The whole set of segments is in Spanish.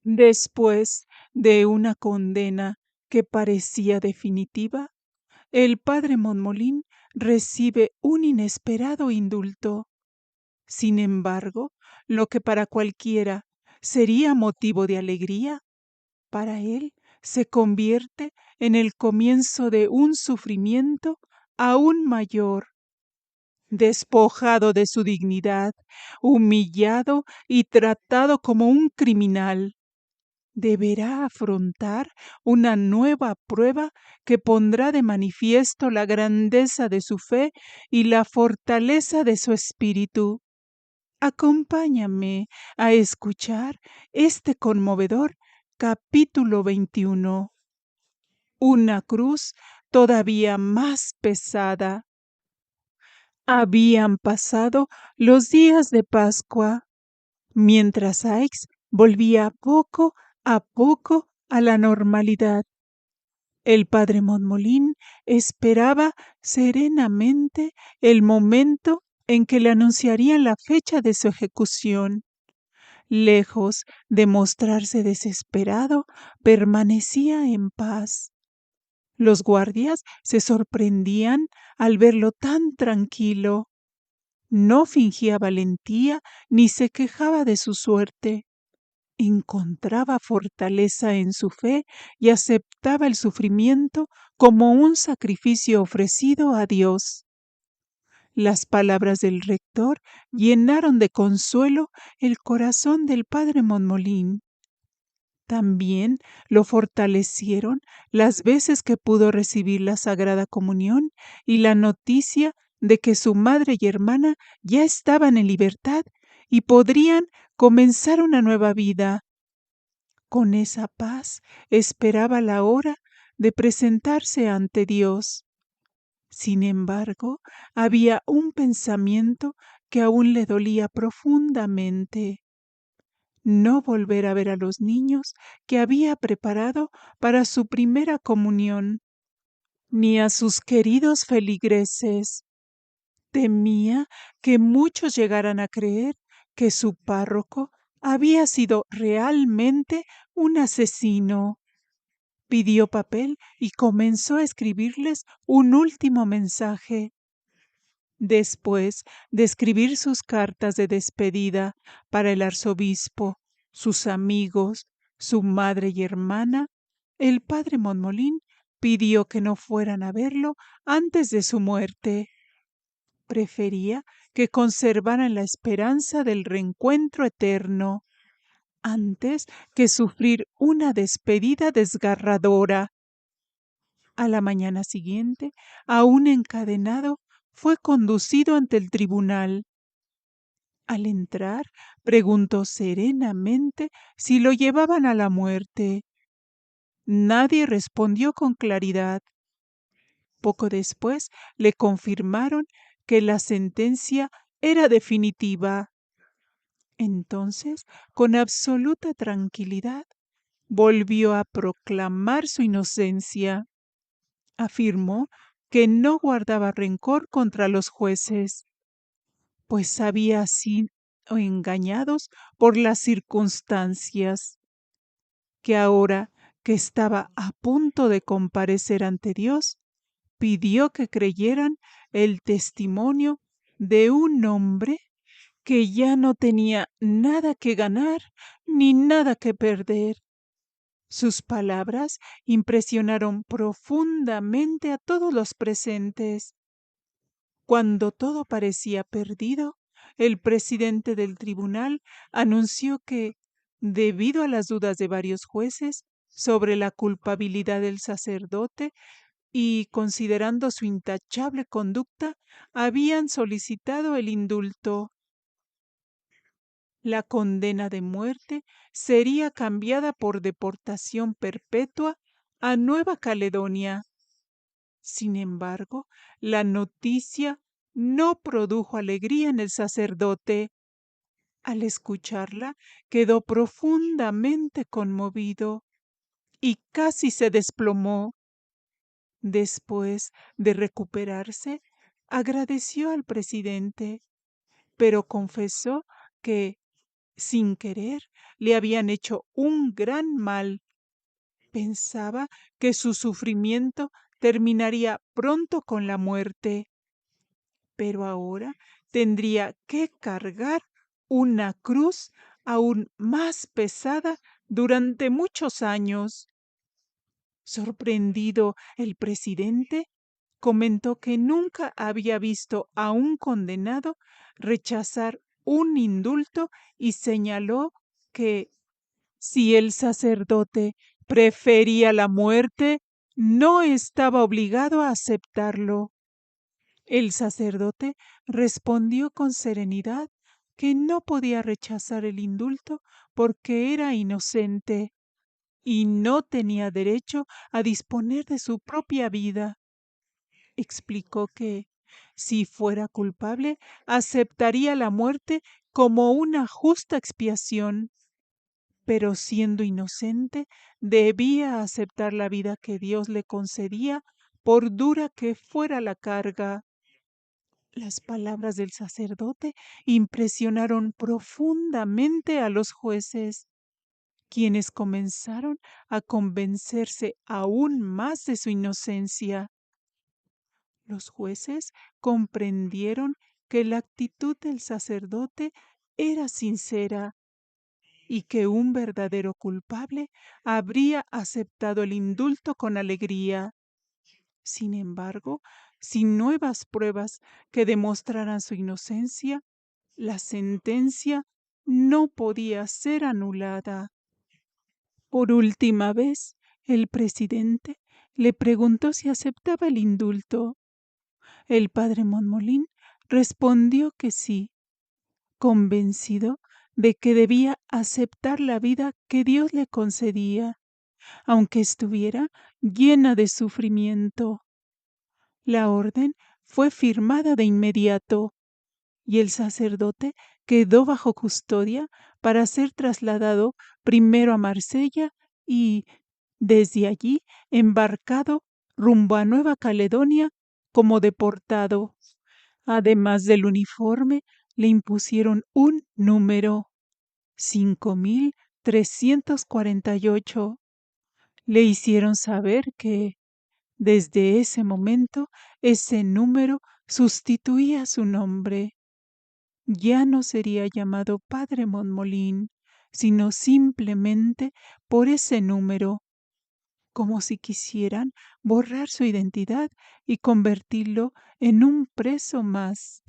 Después de una condena que parecía definitiva, el padre Monmolín recibe un inesperado indulto. Sin embargo, lo que para cualquiera sería motivo de alegría, para él se convierte en el comienzo de un sufrimiento aún mayor. Despojado de su dignidad, humillado y tratado como un criminal, deberá afrontar una nueva prueba que pondrá de manifiesto la grandeza de su fe y la fortaleza de su espíritu. Acompáñame a escuchar este conmovedor capítulo 21. Una cruz todavía más pesada. Habían pasado los días de Pascua, mientras Aix volvía poco a poco a la normalidad. El padre Monmolín esperaba serenamente el momento en que le anunciarían la fecha de su ejecución. Lejos de mostrarse desesperado, permanecía en paz. Los guardias se sorprendían al verlo tan tranquilo. No fingía valentía ni se quejaba de su suerte. Encontraba fortaleza en su fe y aceptaba el sufrimiento como un sacrificio ofrecido a Dios. Las palabras del rector llenaron de consuelo el corazón del padre Monmolín. También lo fortalecieron las veces que pudo recibir la Sagrada Comunión y la noticia de que su madre y hermana ya estaban en libertad y podrían comenzar una nueva vida. Con esa paz esperaba la hora de presentarse ante Dios. Sin embargo, había un pensamiento que aún le dolía profundamente: no volver a ver a los niños que había preparado para su primera comunión, ni a sus queridos feligreses. Temía que muchos llegaran a creer que su párroco había sido realmente un asesino. Pidió papel y comenzó a escribirles un último mensaje. Después de escribir sus cartas de despedida para el arzobispo, sus amigos, su madre y hermana, el padre Monmolín pidió que no fueran a verlo antes de su muerte. Prefería que conservaran la esperanza del reencuentro eterno antes que sufrir una despedida desgarradora. A la mañana siguiente, aún encadenado, fue conducido ante el tribunal. Al entrar, preguntó serenamente si lo llevaban a la muerte. Nadie respondió con claridad. Poco después le confirmaron que la sentencia era definitiva. Entonces, con absoluta tranquilidad, volvió a proclamar su inocencia. Afirmó que no guardaba rencor contra los jueces, pues había sido engañados por las circunstancias, que ahora que estaba a punto de comparecer ante Dios, pidió que creyeran el testimonio de un hombre que ya no tenía nada que ganar ni nada que perder. Sus palabras impresionaron profundamente a todos los presentes. Cuando todo parecía perdido, el presidente del tribunal anunció que, debido a las dudas de varios jueces sobre la culpabilidad del sacerdote y considerando su intachable conducta, habían solicitado el indulto. La condena de muerte sería cambiada por deportación perpetua a Nueva Caledonia. Sin embargo, la noticia no produjo alegría en el sacerdote. Al escucharla, quedó profundamente conmovido y casi se desplomó. Después de recuperarse, agradeció al presidente, pero confesó que Sin querer, le habían hecho un gran mal. Pensaba que su sufrimiento terminaría pronto con la muerte, pero ahora tendría que cargar una cruz aún más pesada durante muchos años. Sorprendido, el presidente comentó que nunca había visto a un condenado rechazar un indulto y señaló que si el sacerdote prefería la muerte, no estaba obligado a aceptarlo. El sacerdote respondió con serenidad que no podía rechazar el indulto porque era inocente y no tenía derecho a disponer de su propia vida. Explicó que, si fuera culpable, aceptaría la muerte como una justa expiación, pero siendo inocente, debía aceptar la vida que Dios le concedía, por dura que fuera la carga. Las palabras del sacerdote impresionaron profundamente a los jueces, quienes comenzaron a convencerse aún más de su inocencia. Los jueces comprendieron que la actitud del sacerdote era sincera y que un verdadero culpable habría aceptado el indulto con alegría. Sin embargo, sin nuevas pruebas que demostraran su inocencia, la sentencia no podía ser anulada. Por última vez, el presidente le preguntó si aceptaba el indulto. El padre Monmolín respondió que sí, convencido de que debía aceptar la vida que Dios le concedía, aunque estuviera llena de sufrimiento. La orden fue firmada de inmediato y el sacerdote quedó bajo custodia para ser trasladado primero a Marsella y, desde allí, embarcado rumbo a Nueva Caledonia como deportado. Además del uniforme, le impusieron un número, 5348. Le hicieron saber que, desde ese momento, ese número sustituía su nombre. Ya no sería llamado Padre Monmolín, sino simplemente por ese número, como si quisieran borrar su identidad y convertirlo en un preso más.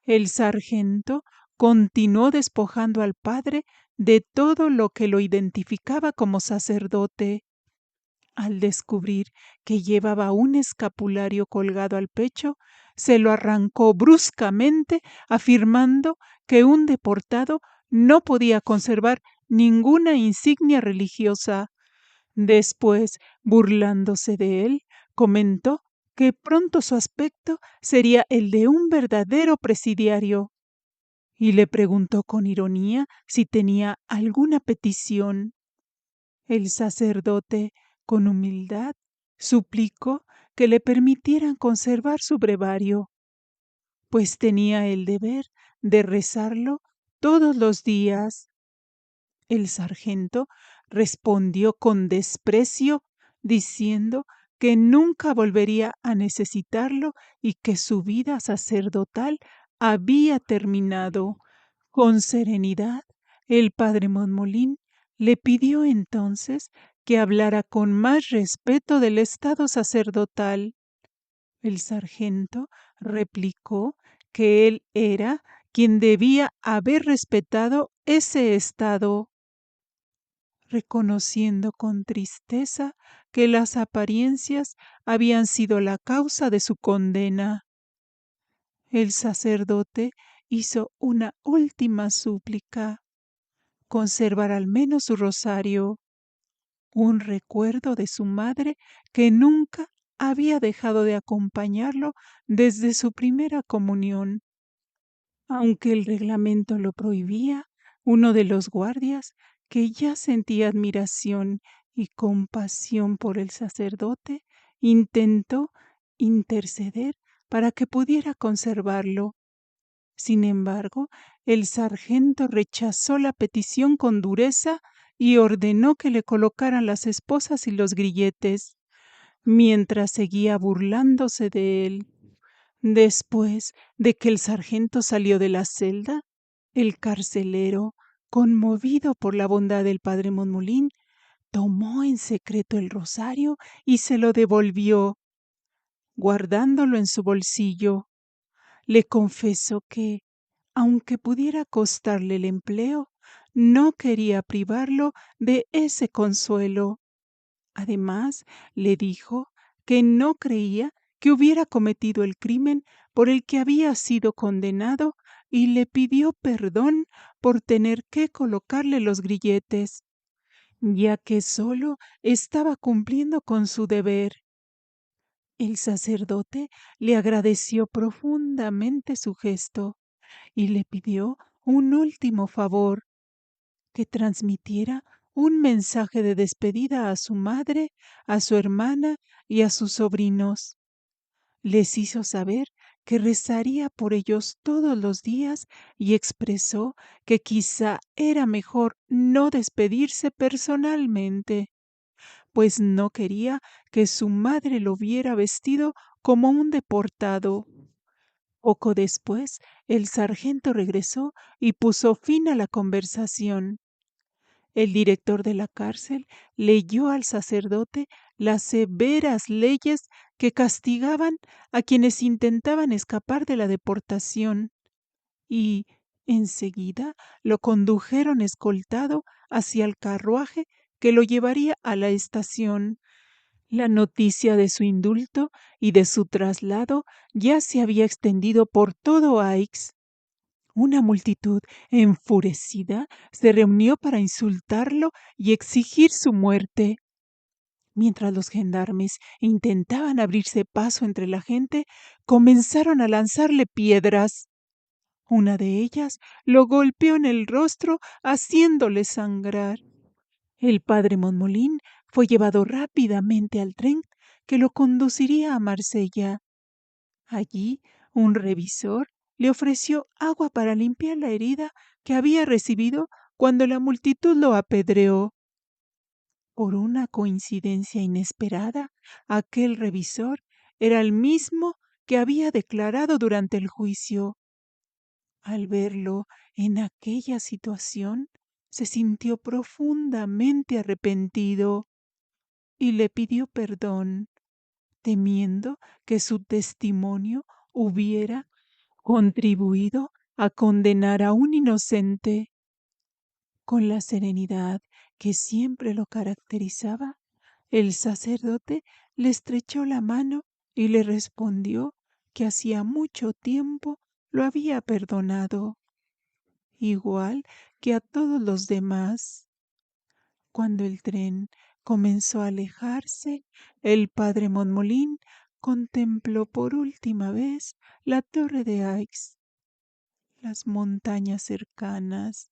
El sargento continuó despojando al padre de todo lo que lo identificaba como sacerdote. Al descubrir que llevaba un escapulario colgado al pecho, se lo arrancó bruscamente, afirmando que un deportado no podía conservar ninguna insignia religiosa. Después, burlándose de él, comentó que pronto su aspecto sería el de un verdadero presidiario, y le preguntó con ironía si tenía alguna petición. El sacerdote, con humildad, suplicó que le permitieran conservar su brevario, pues tenía el deber de rezarlo todos los días. El sargento respondió con desprecio, diciendo que nunca volvería a necesitarlo y que su vida sacerdotal había terminado. Con serenidad, el padre Monmolín le pidió entonces que hablara con más respeto del estado sacerdotal. El sargento replicó que él era quien debía haber respetado ese estado, reconociendo con tristeza que las apariencias habían sido la causa de su condena. El sacerdote hizo una última súplica: conservar al menos su rosario, un recuerdo de su madre que nunca había dejado de acompañarlo desde su primera comunión. Aunque el reglamento lo prohibía, uno de los guardias, que ya sentía admiración y compasión por el sacerdote, intentó interceder para que pudiera conservarlo. Sin embargo, El sargento rechazó la petición con dureza y ordenó que le colocaran las esposas y los grilletes, mientras seguía burlándose de él. Después de que el sargento salió de la celda, el carcelero, conmovido por la bondad del padre Monmolín, tomó en secreto el rosario y se lo devolvió, guardándolo en su bolsillo. Le confesó que, aunque pudiera costarle el empleo, no quería privarlo de ese consuelo. Además, le dijo que no creía que hubiera cometido el crimen por el que había sido condenado y le pidió perdón por tener que colocarle los grilletes, ya que solo estaba cumpliendo con su deber. El sacerdote le agradeció profundamente su gesto y le pidió un último favor, que transmitiera un mensaje de despedida a su madre, a su hermana y a sus sobrinos. Les hizo saber que rezaría por ellos todos los días y expresó que quizá era mejor no despedirse personalmente, pues no quería que su madre lo viera vestido como un deportado. Poco después, el sargento regresó y puso fin a la conversación. El director de la cárcel leyó al sacerdote las severas leyes que castigaban a quienes intentaban escapar de la deportación y enseguida lo condujeron escoltado hacia el carruaje que lo llevaría a la estación. La noticia de su indulto y de su traslado ya se había extendido por todo Aix. Una multitud enfurecida se reunió para insultarlo y exigir su muerte. Mientras los gendarmes intentaban abrirse paso entre la gente, comenzaron a lanzarle piedras. Una de ellas lo golpeó en el rostro, haciéndole sangrar. El padre Monmolín fue llevado rápidamente al tren que lo conduciría a Marsella. Allí un revisor le ofreció agua para limpiar la herida que había recibido cuando la multitud lo apedreó. Por una coincidencia inesperada, aquel revisor era el mismo que había declarado durante el juicio. Al verlo en aquella situación, se sintió profundamente arrepentido y le pidió perdón, temiendo que su testimonio hubiera contribuido a condenar a un inocente. Con la serenidad que siempre lo caracterizaba, el sacerdote le estrechó la mano y le respondió que hacía mucho tiempo lo había perdonado, igual que a todos los demás. Cuando el tren comenzó a alejarse, el padre Monmolín contempló por última vez la torre de Aix, las montañas cercanas,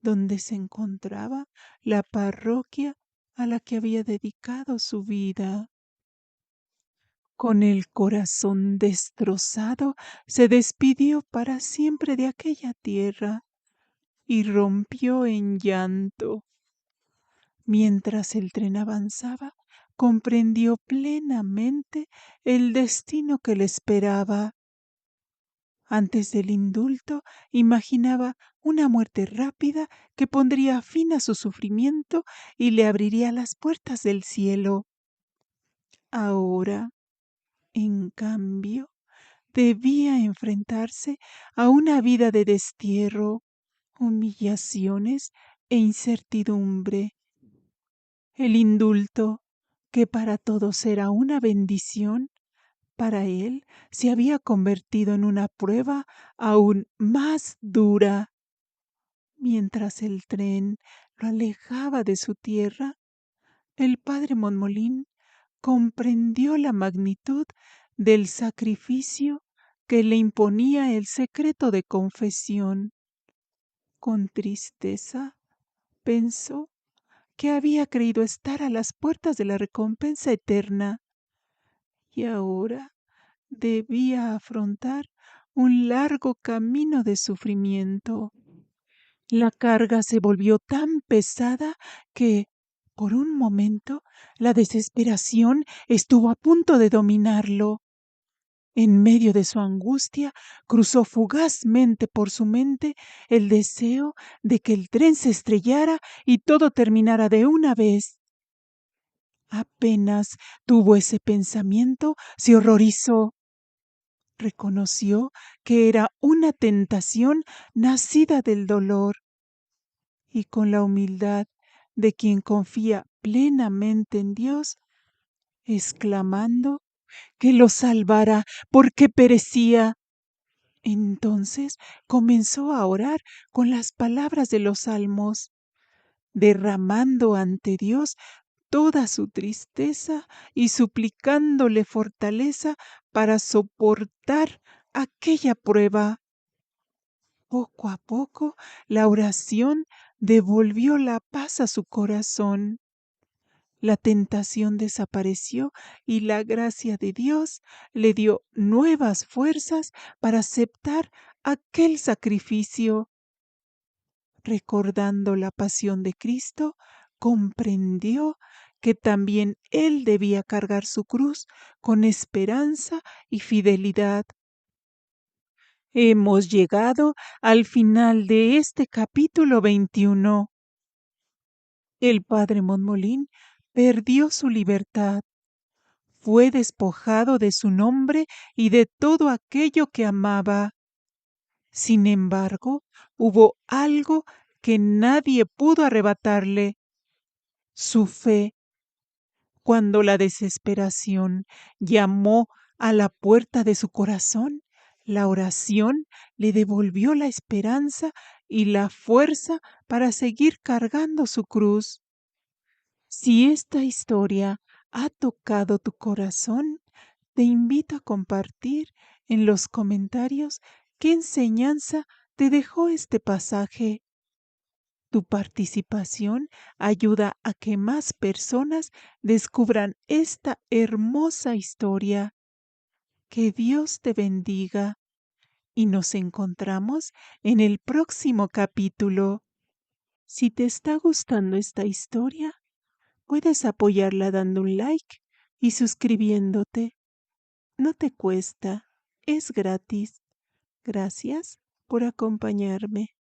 donde se encontraba la parroquia a la que había dedicado su vida. Con el corazón destrozado, se despidió para siempre de aquella tierra y rompió en llanto. Mientras el tren avanzaba, comprendió plenamente el destino que le esperaba. Antes del indulto, imaginaba una muerte rápida que pondría fin a su sufrimiento y le abriría las puertas del cielo. Ahora, en cambio, debía enfrentarse a una vida de destierro, humillaciones e incertidumbre. El indulto, que para todos era una bendición, para él se había convertido en una prueba aún más dura. Mientras el tren lo alejaba de su tierra, el padre Monmolín comprendió la magnitud del sacrificio que le imponía el secreto de confesión. Con tristeza pensó que había creído estar a las puertas de la recompensa eterna y ahora debía afrontar un largo camino de sufrimiento. La carga se volvió tan pesada que, por un momento, la desesperación estuvo a punto de dominarlo. En medio de su angustia, cruzó fugazmente por su mente el deseo de que el tren se estrellara y todo terminara de una vez. Apenas tuvo ese pensamiento, se horrorizó. Reconoció que era una tentación nacida del dolor y con la humildad de quien confía plenamente en Dios, exclamando que lo salvara porque perecía. Entonces comenzó a orar con las palabras de los salmos, derramando ante Dios toda su tristeza y suplicándole fortaleza para soportar aquella prueba. Poco a poco la oración devolvió la paz a su corazón. La tentación desapareció y la gracia de Dios le dio nuevas fuerzas para aceptar aquel sacrificio. Recordando la pasión de Cristo, comprendió que también él debía cargar su cruz con esperanza y fidelidad. Hemos llegado al final de este capítulo 21. El padre Montmolín perdió su libertad, fue despojado de su nombre y de todo aquello que amaba. Sin embargo, hubo algo que nadie pudo arrebatarle: su fe. Cuando la desesperación llamó a la puerta de su corazón, la oración le devolvió la esperanza y la fuerza para seguir cargando su cruz. Si esta historia ha tocado tu corazón, te invito a compartir en los comentarios qué enseñanza te dejó este pasaje. Tu participación ayuda a que más personas descubran esta hermosa historia. Que Dios te bendiga y nos encontramos en el próximo capítulo. Si te está gustando esta historia, puedes apoyarla dando un like y suscribiéndote. No te cuesta, es gratis. Gracias por acompañarme.